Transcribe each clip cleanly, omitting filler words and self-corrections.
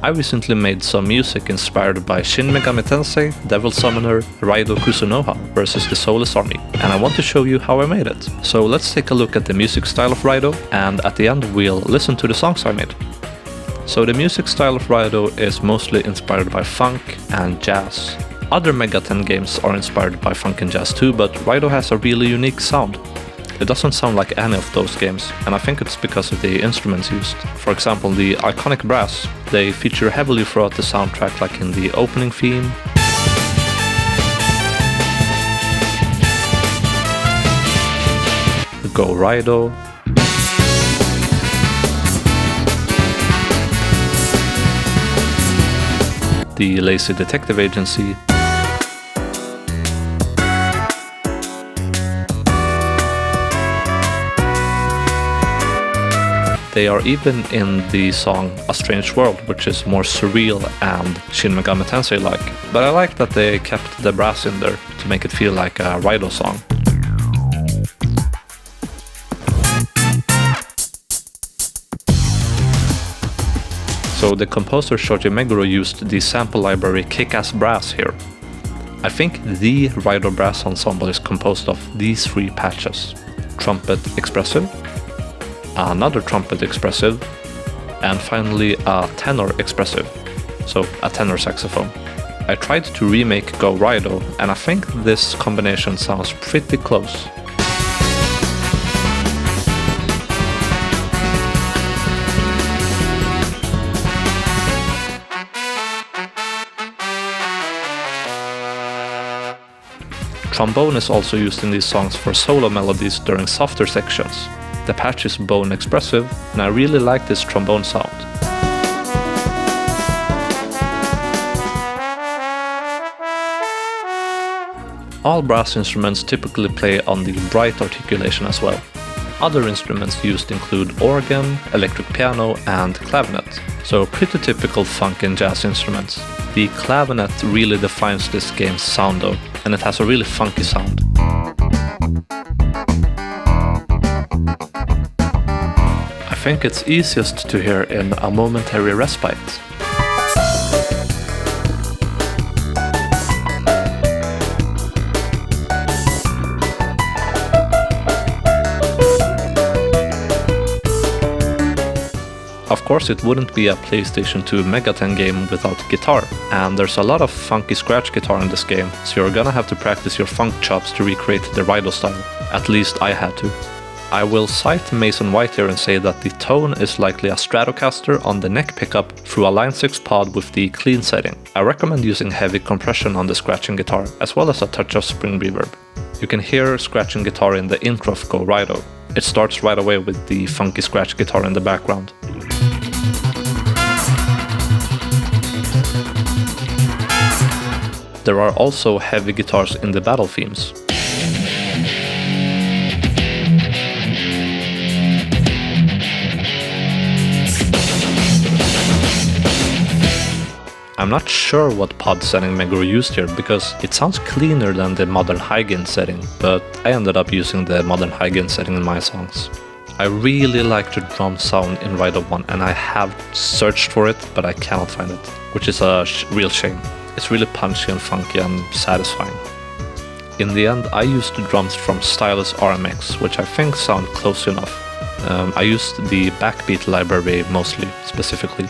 I recently made some music inspired by Shin Megami Tensei, Devil Summoner, Raidou Kuzunoha versus the Soulless Army, and I want to show you how I made it. So let's take a look at the music style of Raidou, and at the end we'll listen to the songs I made. So the music style of Raidou is mostly inspired by funk and jazz. Other Mega 10 games are inspired by funk and jazz too, but Raidou has a really unique sound. It doesn't sound like any of those games, and I think it's because of the instruments used. For example, the iconic brass, they feature heavily throughout the soundtrack, like in the opening theme, Go Raidou, the Lazy Detective Agency, they are even in the song A Strange World, which is more surreal and Shin Megami Tensei-like. But I like that they kept the brass in there to make it feel like a Raidou song. So the composer Shoji Meguro used the sample library Kick-Ass Brass here. I think the Raidou brass ensemble is composed of these three patches: trumpet expressive, another trumpet expressive, and finally a tenor expressive, so a tenor saxophone. I tried to remake Go Raidou, and I think this combination sounds pretty close. Trombone is also used in these songs for solo melodies during softer sections. The patch is bone expressive, and I really like this trombone sound. All brass instruments typically play on the bright articulation as well. Other instruments used include organ, electric piano, and clavinet, so pretty typical funk and jazz instruments. The clavinet really defines this game's sound though, and it has a really funky sound. I think it's easiest to hear in A Momentary Respite. Of course, it wouldn't be a PlayStation 2 Mega 10 game without guitar, and there's a lot of funky scratch guitar in this game, so you're gonna have to practice your funk chops to recreate the Raidou style. At least I had to. I will cite Mason White here and say that the tone is likely a Stratocaster on the neck pickup through a Line 6 pod with the clean setting. I recommend using heavy compression on the scratching guitar, as well as a touch of spring reverb. You can hear scratching guitar in the intro of Go Raidou. It starts right away with the funky scratch guitar in the background. There are also heavy guitars in the battle themes. I'm not sure what pod setting Meguro used here, because it sounds cleaner than the modern high-gain setting, but I ended up using the modern high-gain setting in my songs. I really like the drum sound in Raidou 1, and I have searched for it, but I cannot find it, which is a real shame. It's really punchy and funky and satisfying. In the end, I used the drums from Stylus RMX, which I think sound close enough. I used the backbeat library mostly, specifically.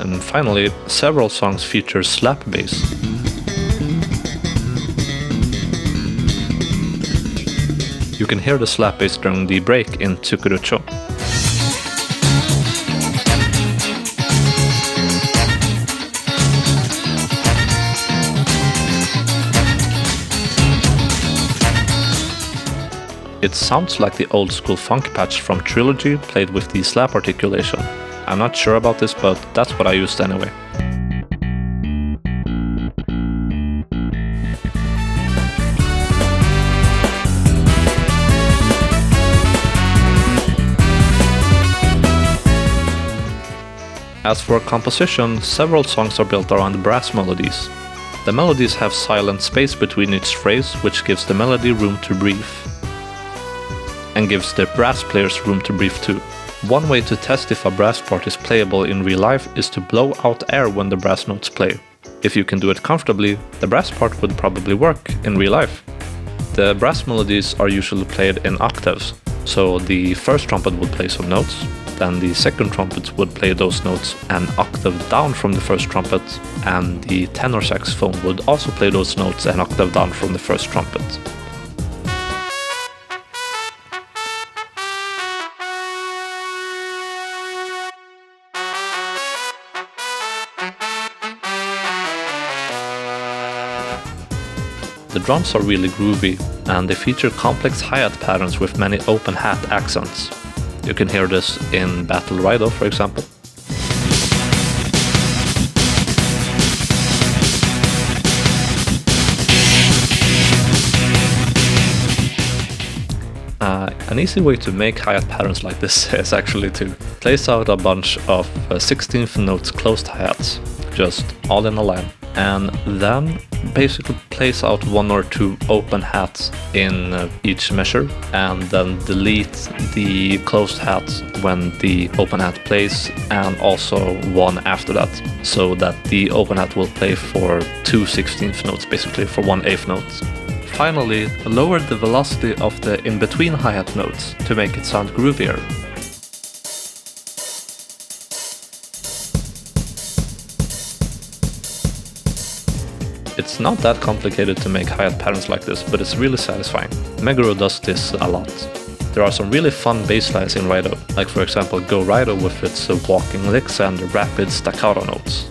And finally, several songs feature slap bass. You can hear the slap bass during the break in Tsukurucho. It sounds like the old school funk patch from Trilogy played with the slap articulation. I'm not sure about this, but that's what I used anyway. As for composition, several songs are built around brass melodies. The melodies have silent space between each phrase, which gives the melody room to breathe. and gives the brass players room to breathe too. One way to test if a brass part is playable in real life is to blow out air when the brass notes play. If you can do it comfortably, the brass part would probably work in real life. The brass melodies are usually played in octaves, so the first trumpet would play some notes, then the second trumpet would play those notes an octave down from the first trumpet, and the tenor saxophone would also play those notes an octave down from the first trumpet. The drums are really groovy, and they feature complex hi-hat patterns with many open hat accents. You can hear this in Battle Raidou, for example. An easy way to make hi-hat patterns like this is actually to place out a bunch of 16th notes closed hi-hats, just all in a line, and then basically place out one or two open hats in each measure, and then delete the closed hats when the open hat plays, and also one after that, so that the open hat will play for 2 16th notes, basically for 1 8th note. Finally, lower the velocity of the in-between hi-hat notes to make it sound groovier. It's not that complicated to make hi-hat patterns like this, but it's really satisfying. Meguro does this a lot. There are some really fun bass lines in Raidou, like for example Go Raidou with its walking licks and rapid staccato notes.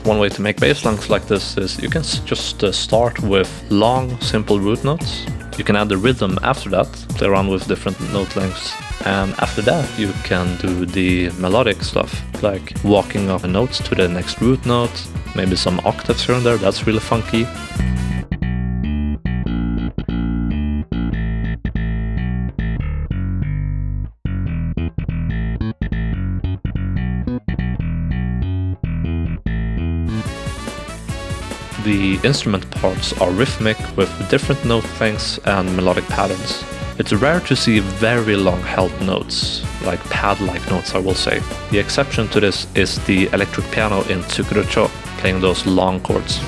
One way to make bass lines like this is you can just start with long, simple root notes. You can add the rhythm after that, play around with different note lengths, and after that you can do the melodic stuff, like walking up the notes to the next root note, maybe some octaves here and there, that's really funky. The instrument parts are rhythmic with different note lengths and melodic patterns. It's rare to see very long held notes, like pad-like notes I will say. The exception to this is the electric piano in Tsukuro-cho, playing those long chords.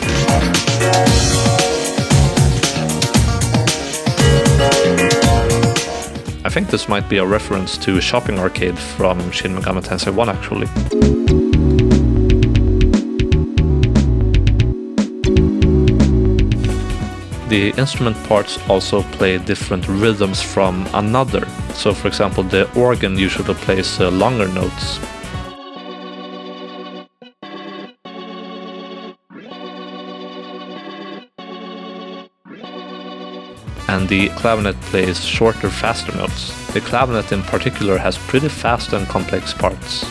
I think this might be a reference to Shopping Arcade from Shin Megami Tensei 1 actually. The instrument parts also play different rhythms from another. So for example, the organ usually plays longer notes. And the clavinet plays shorter, faster notes. The clavinet in particular has pretty fast and complex parts.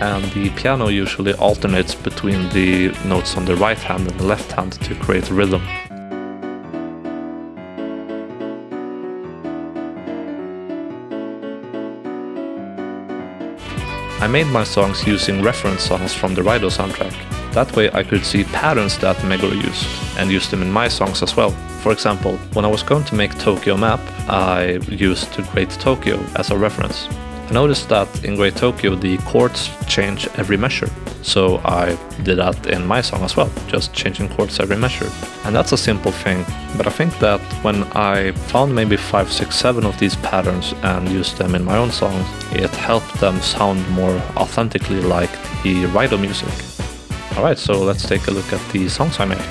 And the piano usually alternates between the notes on the right hand and the left hand to create rhythm. I made my songs using reference songs from the Raidou soundtrack. That way I could see patterns that Meguro used, and use them in my songs as well. For example, when I was going to make Tokyo Map, I used Great Tokyo as a reference. I noticed that in Great Tokyo the chords change every measure, so I did that in my song as well, just changing chords every measure. And that's a simple thing, but I think that when I found maybe 5, 6, 7 of these patterns and used them in my own songs, it helped them sound more authentically like the Raidou music. Alright, so let's take a look at the songs I made.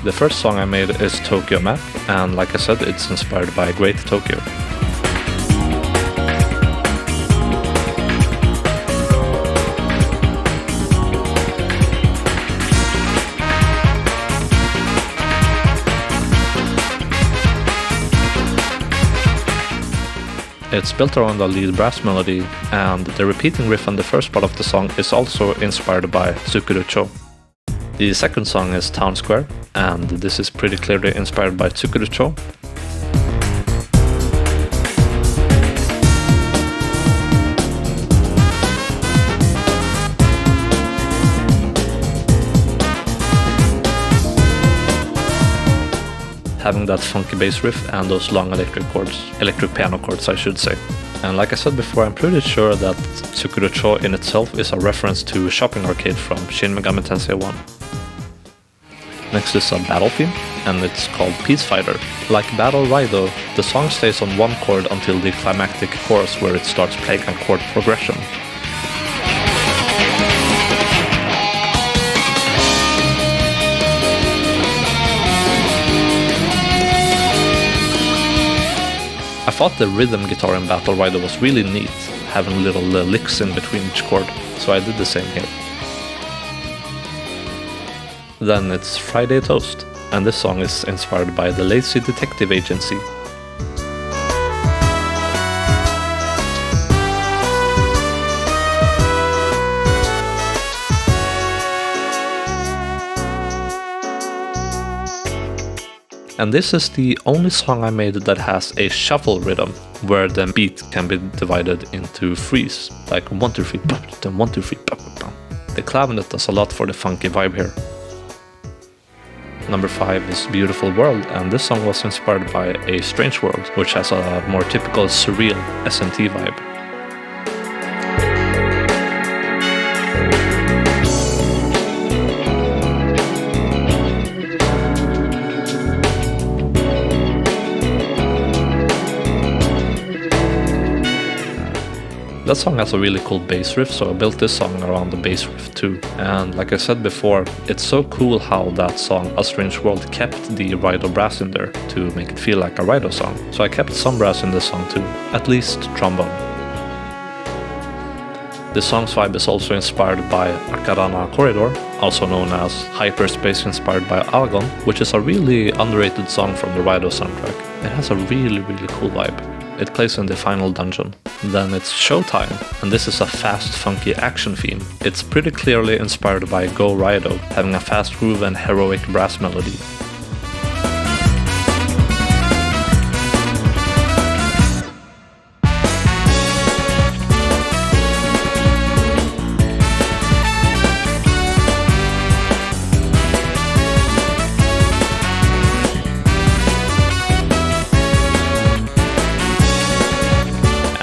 The first song I made is Tokyo Map, and like I said, it's inspired by Great Tokyo. It's built around a lead brass melody, and the repeating riff on the first part of the song is also inspired by Tsukuro-cho. The second song is Town Square, and this is pretty clearly inspired by Tsukurucho. Having that funky bass riff and those long electric piano chords I should say. And like I said before, I'm pretty sure that Tsukurucho in itself is a reference to a shopping arcade from Shin Megami Tensei 1. Next is a battle theme, and it's called Peace Fighter. Like Battle Raidou, the song stays on one chord until the climactic chorus where it starts playing a chord progression. I thought the rhythm guitar in Battle Raidou was really neat, having little licks in between each chord, so I did the same here. Then it's Friday Toast, and this song is inspired by the Lazy Detective Agency. And this is the only song I made that has a shuffle rhythm, where the beat can be divided into threes, like 1, 2, 3, then 1, 2, 3. The clavinet does a lot for the funky vibe here. Number 5 is Beautiful World, and this song was inspired by A Strange World, which has a more typical surreal SMT vibe. That song has a really cool bass riff, so I built this song around the bass riff too. And like I said before, it's so cool how that song, A Strange World, kept the Raidou brass in there to make it feel like a Raidou song. So I kept some brass in this song too, at least trombone. The song's vibe is also inspired by Akarana Corridor, also known as Hyperspace inspired by Algon, which is a really underrated song from the Raidou soundtrack. It has a really cool vibe. It plays in the final dungeon. Then it's Showtime, and this is a fast, funky action theme. It's pretty clearly inspired by Go Raidou, having a fast groove and heroic brass melody.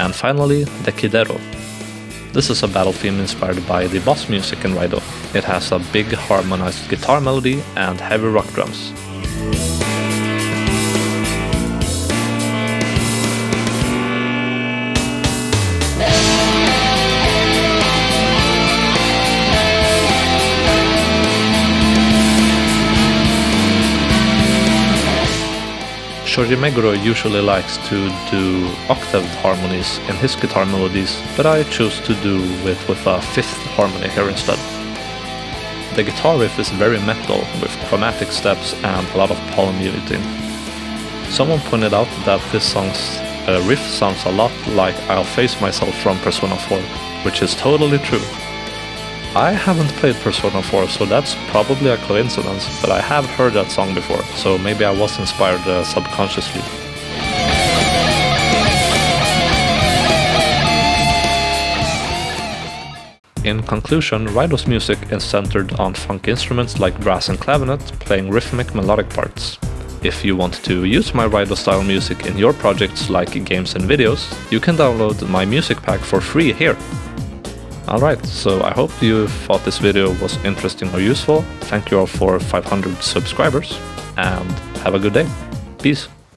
And finally, the Kidero. This is a battle theme inspired by the boss music in Raidou. It has a big harmonized guitar melody and heavy rock drums. Shoji Meguro usually likes to do octaved harmonies in his guitar melodies, but I choose to do it with a fifth harmony here instead. The guitar riff is very metal, with chromatic steps and a lot of polymuting. Someone pointed out that this song's riff sounds a lot like I'll Face Myself from Persona 4, which is totally true. I haven't played Persona 4, so that's probably a coincidence, but I have heard that song before, so maybe I was inspired subconsciously. In conclusion, Raidou's music is centered on funky instruments like brass and clavinet, playing rhythmic melodic parts. If you want to use my Raidou style music in your projects like games and videos, you can download my music pack for free here. Alright, so I hope you thought this video was interesting or useful. Thank you all for 500 subscribers, and have a good day. Peace.